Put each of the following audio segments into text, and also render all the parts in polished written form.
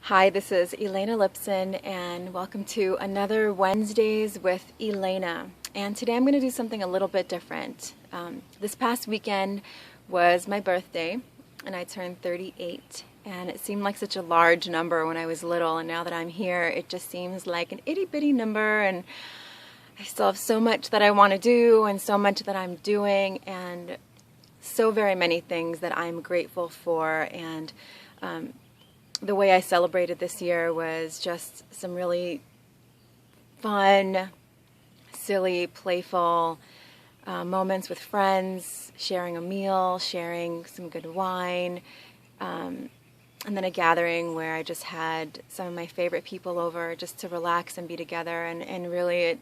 Hi, this is Elena Lipson, and welcome to another Wednesdays with Elena. And today I'm going to do something a little bit different. This past weekend was my birthday, and I turned 38. And it seemed like such a large number when I was little, and now that I'm here, it just seems like an itty-bitty number, and I still have so much that I want to do, and so much that I'm doing, and so very many things that I'm grateful for. And the way I celebrated this year was just some really fun, silly, playful moments with friends, sharing a meal, sharing some good wine, and then a gathering where I just had some of my favorite people over just to relax and be together, and really it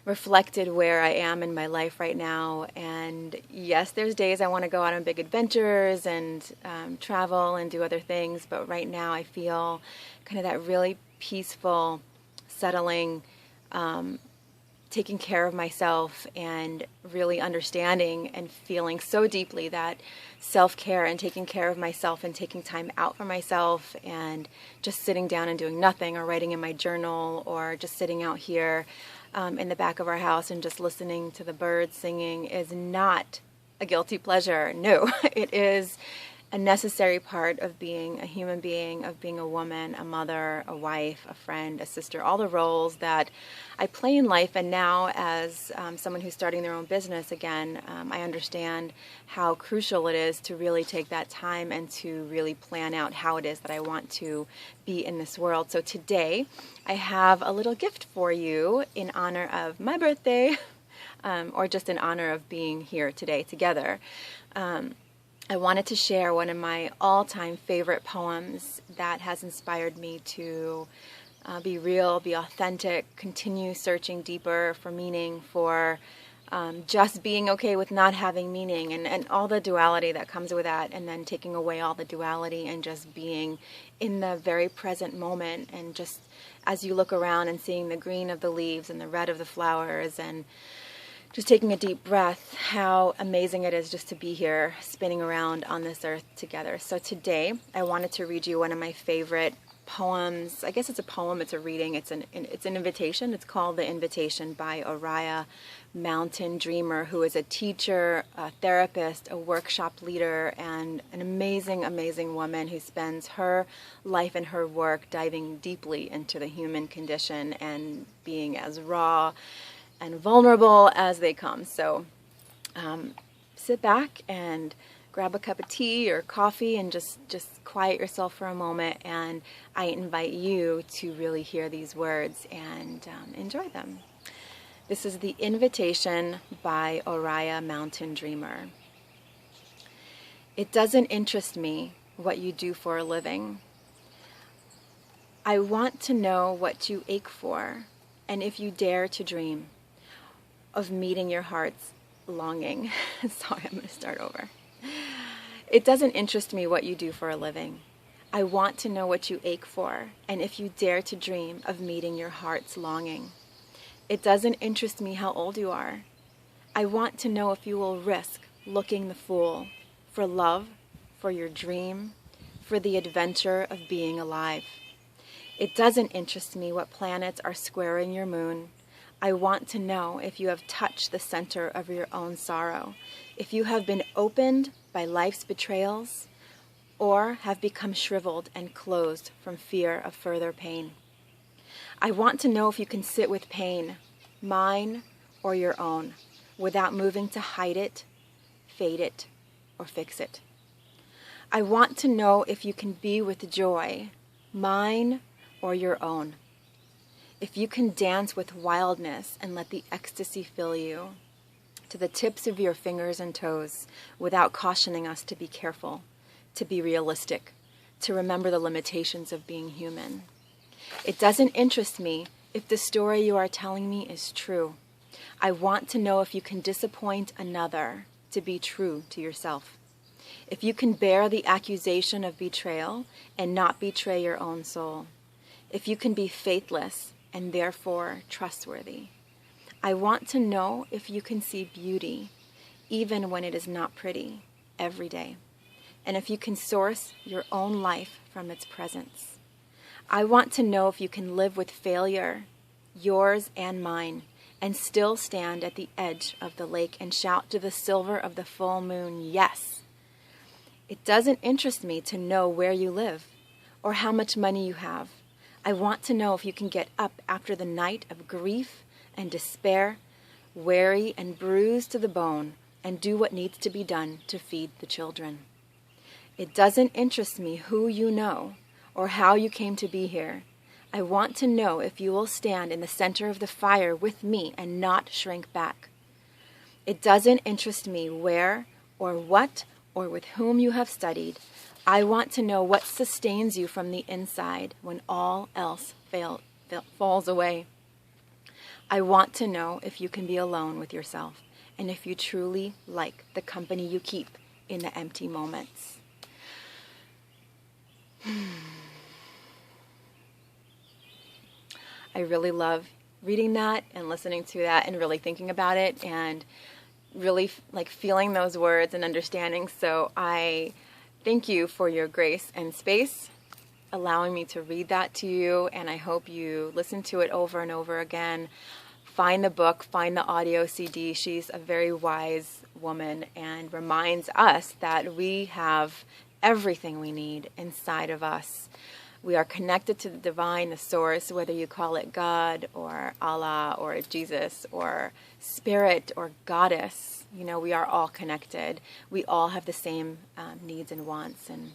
reflected where I am in my life right now. And yes, there's days I want to go out on big adventures and travel and do other things, but right now I feel kind of that really peaceful, settling, taking care of myself, and really understanding and feeling so deeply that self-care and taking care of myself and taking time out for myself and just sitting down and doing nothing, or writing in my journal, or just sitting out here in the back of our house and just listening to the birds singing is not a guilty pleasure. No, it is a necessary part of being a human being, of being a woman, a mother, a wife, a friend, a sister, all the roles that I play in life. And now as someone who's starting their own business again, I understand how crucial it is to really take that time and to really plan out how it is that I want to be in this world. So today I have a little gift for you in honor of my birthday, or just in honor of being here today together. I wanted to share one of my all-time favorite poems that has inspired me to be real, be authentic, continue searching deeper for meaning, for just being okay with not having meaning, and all the duality that comes with that, and then taking away all the duality and just being in the very present moment. And just as you look around and seeing the green of the leaves and the red of the flowers, and just taking a deep breath, how amazing it is just to be here spinning around on this earth together. So today I wanted to read you one of my favorite poems. I guess it's a poem, it's a reading, it's an invitation. It's called The Invitation by Oriah Mountain Dreamer, who is a teacher, a therapist, a workshop leader, and an amazing, amazing woman who spends her life and her work diving deeply into the human condition and being as raw and vulnerable as they come. So sit back and grab a cup of tea or coffee and just quiet yourself for a moment, and I invite you to really hear these words and enjoy them. This is The Invitation by Oriah Mountain Dreamer. It doesn't interest me what you do for a living. I want to know what you ache for, and if you dare to dream of meeting your heart's longing. Sorry, I'm going to start over. It doesn't interest me what you do for a living. I want to know what you ache for, and if you dare to dream of meeting your heart's longing. It doesn't interest me how old you are. I want to know if you will risk looking the fool for love, for your dream, for the adventure of being alive. It doesn't interest me what planets are squaring your moon. I want to know if you have touched the center of your own sorrow, if you have been opened by life's betrayals, or have become shriveled and closed from fear of further pain. I want to know if you can sit with pain, mine or your own, without moving to hide it, fade it, or fix it. I want to know if you can be with joy, mine or your own. If you can dance with wildness and let the ecstasy fill you to the tips of your fingers and toes, without cautioning us to be careful, to be realistic, to remember the limitations of being human. It doesn't interest me if the story you are telling me is true. I want to know if you can disappoint another to be true to yourself. If you can bear the accusation of betrayal and not betray your own soul. If you can be faithless and therefore trustworthy. I want to know if you can see beauty, even when it is not pretty, every day, and if you can source your own life from its presence. I want to know if you can live with failure, yours and mine, and still stand at the edge of the lake and shout to the silver of the full moon, yes. It doesn't interest me to know where you live or how much money you have. I want to know if you can get up after the night of grief and despair, weary and bruised to the bone, and do what needs to be done to feed the children. It doesn't interest me who you know or how you came to be here. I want to know if you will stand in the center of the fire with me and not shrink back. It doesn't interest me where or what or with whom you have studied. I want to know what sustains you from the inside when all else falls away. I want to know if you can be alone with yourself and if you truly like the company you keep in the empty moments. I really love reading that and listening to that and really thinking about it and really like feeling those words and understanding. So I thank you for your grace and space, allowing me to read that to you, and I hope you listen to it over and over again. Find the book, find the audio CD. She's a very wise woman and reminds us that we have everything we need inside of us. We are connected to the divine, the source, whether you call it God or Allah or Jesus or spirit or goddess. You know, we are all connected. We all have the same needs and wants. And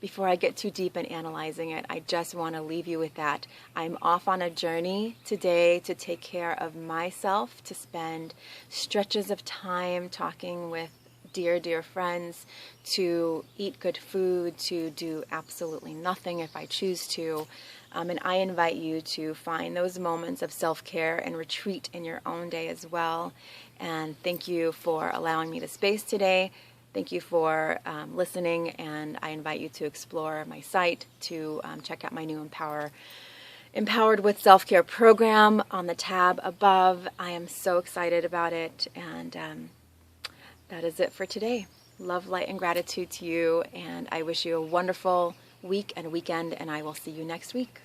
before I get too deep in analyzing it, I just want to leave you with that. I'm off on a journey today to take care of myself, to spend stretches of time talking with dear, dear friends, to eat good food, to do absolutely nothing if I choose to. And I invite you to find those moments of self-care and retreat in your own day as well. And thank you for allowing me the space today. Thank you for listening, and I invite you to explore my site, to check out my new Empowered with Self-Care program on the tab above. I am so excited about it, and that is it for today. Love, light, and gratitude to you, and I wish you a wonderful week and weekend, and I will see you next week.